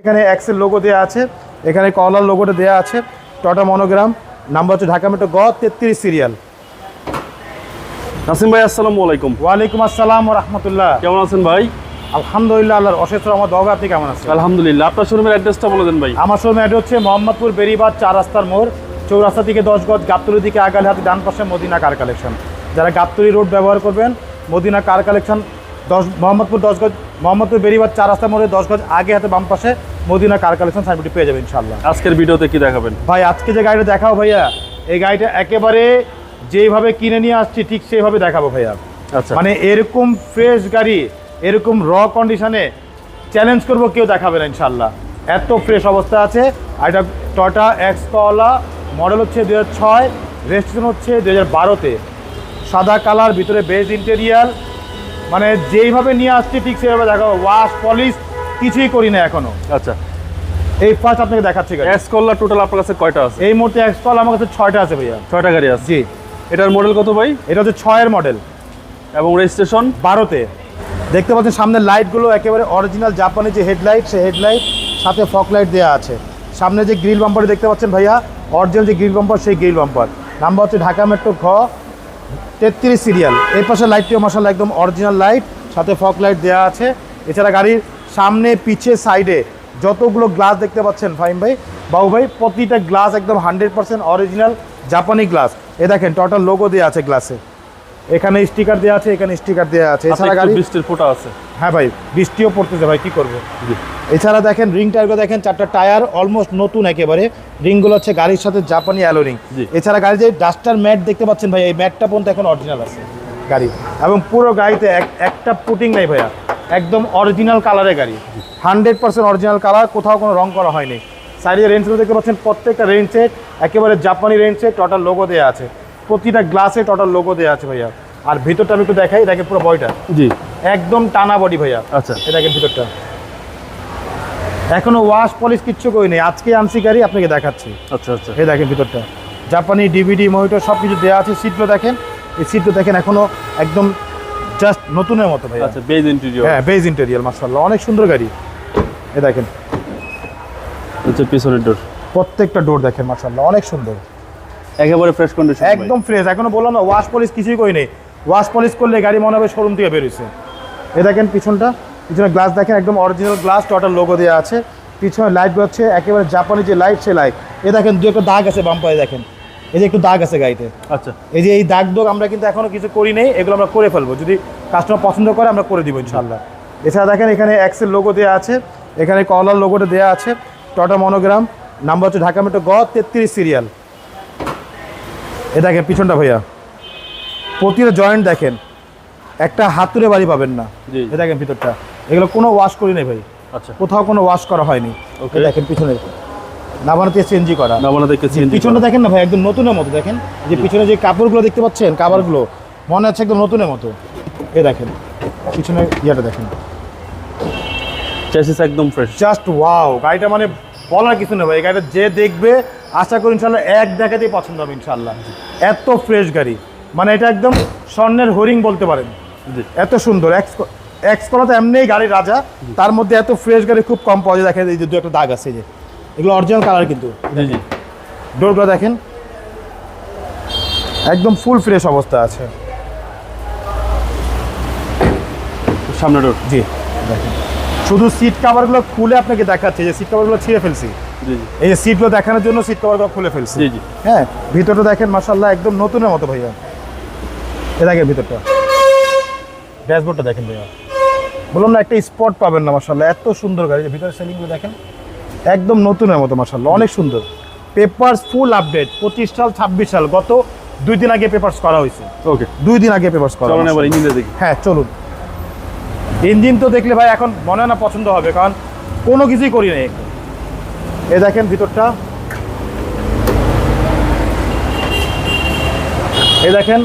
এখানে Excel logo দেওয়া আছে, এখানে কলার লোগোটা দেওয়া আছে, টটা মনোগ্রাম, নাম্বার হচ্ছে ঢাকা মেট্রো গ 33 সিরিয়াল। নাসিম ভাই আসসালামু আলাইকুম। ওয়ালাইকুম আসসালাম ওয়া রাহমাতুল্লাহ। কেমন আছেন ভাই? আলহামদুলিল্লাহ, আল্লাহর অশেষ রহমত। দোয়া আপনি কেমন আছেন? আলহামদুলিল্লাহ। আপনার শোরুমের অ্যাড্রেসটা বলে দেন ভাই। আমার শোরুমের অ্যাড্রেস হচ্ছে মোহাম্মদপুর বেরিবাদ 4 রাস্তার মোড়, চৌরাস্তা থেকে 10 গজ, গাবতলী দিকে আগালে হাতে ডান পাশে মদিনা কার কালেকশন। যারা গাবতলী রোড ব্যবহার করবেন, মদিনা কার কালেকশন মোহাম্মদপুর 10 গজ, মোহাম্মদপুর বেরিবাদ 4 রাস্তার মোড়ে 10 গজ আগে হাতে বাম পাশে মদিনা কার কালেকশন সাইনবোর্ডটি পেয়ে যাবেন ইনশাআল্লাহ। আজকের ভিডিওতে কি দেখাবেন ভাই? আজকে যে গাড়িটা দেখাবো ভাইয়া, এই গাড়িটা একেবারে যেইভাবে কিনে নিয়ে আসছি ঠিক সেইভাবে দেখাবো ভাইয়া। আচ্ছা, মানে এরকম ফ্রেশ গাড়ি, এরকম র কন্ডিশনে চ্যালেঞ্জ করবো, কেউ দেখাবে না ইনশাল্লাহ। এত ফ্রেশ অবস্থা আছে। আর এটা টটা এক্স কলা, মডেল হচ্ছে 2006, রেজিস্ট্রেশন হচ্ছে 2012-তে, সাদা কালার, ভিতরে বেজ ইন্টেরিয়াল। মানে যেইভাবে নিয়ে আসছি ঠিক সেইভাবে দেখাবো। ওয়াশ পলিশ কিছুই করি না এখনো। আচ্ছা, এই ফার্স্ট আপনাকে দেখাচ্ছি গাড়ি। এক্স কলা টোটাল আপনার কাছে কয়টা আছে? এই মুহূর্তে এক্স কলা আমার কাছে 6টা আছে ভাইয়া। 6টা গাড়ি আছে। জি। এটার মডেল কত ভাই? এটা হচ্ছে 6-এর মডেল এবং রেজিস্ট্রেশন 12-তে। দেখতে পাচ্ছেন সামনের লাইটগুলো একেবারে অরিজিনাল জাপানি যে হেডলাইট, সেই হেডলাইট সাথে ফক লাইট দেওয়া আছে। সামনে যে গ্রিল বাম্পার দেখতে পাচ্ছেন ভাইয়া, অরিজিনাল যে গ্রিল বাম্পার, সেই গ্রিল বাম্পার। নাম্বার হচ্ছে ঢাকা মেট্রো ঘ 33 সিরিয়াল। এই পাশে লাইটটিও মাশাআল্লাহ একদম অরিজিনাল লাইট, সাথে ফক লাইট দেওয়া আছে। এছাড়া গাড়ির সামনে, পিছে, সাইডে যতগুলো গ্লাস দেখতে পাচ্ছেন ফাহিম ভাই, বাবু ভাই, প্রতিটা গ্লাস একদম 100% অরিজিনাল জাপানি গ্লাস। এ দেখেন টোটাল লোগো দেওয়া আছে গ্লাসে, এখানে স্টিকার দেওয়া আছে, এখানে স্টিকার দেওয়া আছে। এছাড়া গাড়ি বৃষ্টির ফোঁটা আছে। হ্যাঁ ভাই, বৃষ্টিও পড়তেছে ভাই, কি করবো। এছাড়া দেখেন রিং টায়ারগুলো দেখেন, 4টা টায়ার অলমোস্ট নতুন একেবারে। রিংগুলো হচ্ছে গাড়ির সাথে জাপানি অ্যালো রিং। এছাড়া গাড়ি যে ডাস্টার ম্যাট দেখতে পাচ্ছেন ভাই, এই ম্যাটটা পর্যন্ত এখন অরিজিনাল আছে গাড়ি। এবং পুরো গাড়িতে একটা পুটিং নেই ভাইয়া, একদম অরিজিনাল কালারের গাড়ি, 100% অরিজিনাল কালার, কোথাও কোনো রং করা হয়নি। সাইডের রেঞ্জগুলো দেখতে পাচ্ছেন, প্রত্যেকটা রেঞ্জ সেট একেবারে জাপানি রেঞ্জ সেট, টোটাল লোগো দেওয়া আছে, প্রতিটা গ্লাসে টোটাল লোগো দেওয়া আছে ভাইয়া। আর ভিতরটা আমি একটু দেখাই, দেখেন পুরো বডিটা জি একদম টানা বডি ভাইয়া। আচ্ছা, এটা দেখেন ভিতরটা এখনো ওয়াশ পলিশ কিচ্ছু করি নেই, আজকে আনছি গাড়ি আপনাকে দেখাচ্ছি। আচ্ছা আচ্ছা, এই দেখেন ভিতরটা জাপানি ডিভিডি মনিটর সব কিছু দেওয়া আছে। সিটগুলো দেখেন, এই সিটগুলো দেখেন এখনো একদম জাস্ট নতুনের মতো ভাইয়া। আচ্ছা, বেজ ইন্টেরিয়র। হ্যাঁ, বেজ ইন্টেরিয়াল মাশাআল্লাহ, অনেক সুন্দর গাড়ি। এই দেখেন হচ্ছে পিছনের ডোর, প্রত্যেকটা ডোর দেখেন মাশাআল্লাহ অনেক সুন্দর, একেবারে ফ্রেশ কন্ডিশন, একদম ফ্রেশ। এখনো বললাম না, ওয়াশ পলিশ কিছুই করি নেই। ওয়াশ পলিশ করলে গাড়ি মনে হবে শোরুম থেকে বেরিয়েছে। এই দেখেন পিছনে গ্লাস দেখেন, একদম অরিজিনাল গ্লাস, টোটাল লোগো দেওয়া আছে। পিছনে লাইটগুলো হচ্ছে একেবারে জাপানি যে লাইট, সে লাইট। এই দেখেন দু একটা দাগ আছে বাম্পারে, দেখেন এই যে একটু দাগ আছে গাড়িতে। আচ্ছা, এই যে এই দাগ আমরা কিন্তু এখনো কিছু করি নেই, এগুলো আমরা করে ফেলবো, যদি কাস্টমার পছন্দ করে আমরা করে দিব ইনশাআল্লাহ। এছাড়া দেখেন এখানে এক্সেল লোগো দেওয়া আছে, এখানে কলার লোগোটা দেওয়া আছে, টটা মনোগ্রাম, নাম্বার হচ্ছে ঢাকা মেট্রো গ 33 সিরিয়াল। এ দেখেন পিছনটা ভাইয়া, প্রতিটা জয়েন্ট দেখেন, একটা হাতুড়ে বাড়ি পাবেন না। এ দেখেন ভিতরটা, এগুলো কোনো ওয়াশ করি নেই ভাই। আচ্ছা, কোথাও কোনো ওয়াশ করা হয়নি। ওকে, দেখেন পিছনে নাবানাতে চেঞ্জি করা, নাবানাতে চেঞ্জি। পিছনটা দেখেন না ভাই, একদম নতুনের মতো। দেখেন যে পিছনে যে কাপড়গুলো দেখতে পাচ্ছেন, কাভারগুলো মনে হচ্ছে একদম নতুনের মতো। এ দেখেন পিছনে ইয়েটা দেখেন, চ্যাসিস একদম ফ্রেশ, জাস্ট ওয়াও। গাড়িটা মানে বলার কিছু নেই ভাই, গাড়িটা যে দেখবে আশা করি ইনশাল্লাহ এক দেখাতেই পছন্দ হবে ইনশাল্লাহ। এত ফ্রেশ গাড়ি, মানে এটা একদম স্বর্ণের হরিং বলতে পারেন, এত সুন্দর। এক্স কলা তো এমনিই গাড়ির রাজা, তার মধ্যে এত ফ্রেশ গাড়ি খুব কম পাওয়া যায়। দেখেন এই যে দু একটা দাগ আছে, যে এগুলো অরিজিনাল কালার কিন্তু। ডোরগুলো দেখেন একদম ফুল ফ্রেশ অবস্থা আছে। সামনে ডোর, জি দেখেন, শুধু সিট কাভারগুলো খুলে আপনাকে দেখাচ্ছে, যে সিট কাভারগুলো ছিঁড়ে ফেলছি। এই যে সিটগুলো দেখানোর জন্য সিট কভারগুলো খুলে ফেলছি। হ্যাঁ, ভিতরটা দেখেন মাশাআল্লাহ একদম নতুনের মতো ভাইয়া। এ দেখেন ভিতরটা, ড্যাশবোর্ডটা দেখেন ভাইয়া, বললাম না একটা স্পট পাবেন না মাশাআল্লাহ, এত সুন্দর গাড়ি। ভিতরে সেলিংগুলো দেখেন একদম নতুনের মতো মাশাআল্লাহ, অনেক সুন্দর। পেপারস ফুল আপডেট, 25 সাল 26 সাল, গত 2 দিন আগে পেপারস করা হয়েছে। ওকে, 2 দিন আগে পেপারস করা। চলুন এবার ইঞ্জিনটা দেখি। হ্যাঁ চলুন। ইঞ্জিন তো দেখলে ভাই এখন মনে হয় না পছন্দ হবে, কারণ কোনো কিছুই করি নাই। এ দেখেন ভিতরটা, এই দেখেন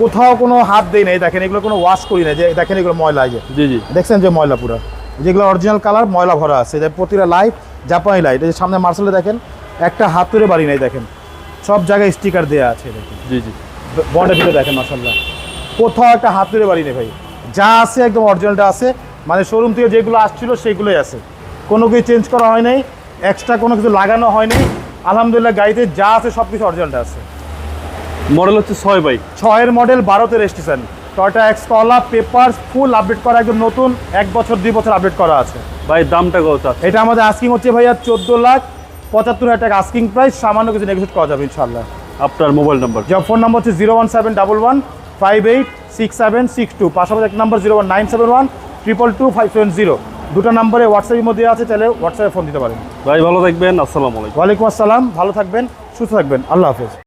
কোথাও কোনো হাত দেই না। এই দেখেন এগুলো কোনো ওয়াশ করি না, যে দেখেন এগুলো ময়লা আছে। জি জি, দেখছেন যে ময়লা পুরো, যেগুলো অরিজিনাল কালার ময়লা ভরা আছে। যে প্রতিটা লাইট জাপানি লাইট। এই যে সামনে মার্শালে দেখেন একটা হাতুড়ে বাড়ি নাই, দেখেন সব জায়গায় স্টিকার দেওয়া আছে। দেখেন জি জি, বন্ডের ভিতরে দেখেন মাশাআল্লাহ, কোথাও একটা হাতুড়ে বাড়ি নেই ভাই, যা আছে একদম অরিজিনালটা আছে। মানে শোরুম থেকে যেগুলো আসছিল সেগুলোই আছে। কোনো কিছু চেঞ্জ করা হয় নাই, এক্সট্রা কোনো কিছু লাগানো হয়নি। আলহামদুলিল্লাহ গাড়িতে যা আছে সব কিছু অরিজিনালটা আছে। মডেল হচ্ছে 6 ভাই। 6-এর মডেল, 12-তে রেজিস্ট্রেশন। টয়োটা এক্সকলা পেপারস ফুল আপডেট করা, একদম নতুন, 1 বছর 2 বছর আপডেট করা আছে। ভাই দামটা কত? এটা আমাদের আস্কিং হচ্ছে ভাইয়া 14,75,000 টাকা আস্কিং প্রাইস, সামান্য কিছু নেগোশিয়েট করা যাবে ইনশাআল্লাহ। আপনার মোবাইল নাম্বার? যা ফোন নাম্বার হচ্ছে 01711586762, পাশাপাশি এক নাম্বার 01971222570। দুটো নাম্বারে হোয়াটসঅ্যাপের মধ্যে আছে, তাহলে হোয়াটসঅ্যাপে ফোন দিতে পারেন। ভাই ভালো থাকবেন, আসসালামু আলাইকুম। ওয়ালাইকুম আসসালাম, ভালো থাকবেন, সুস্থ থাকবেন, আল্লাহ হাফেজ।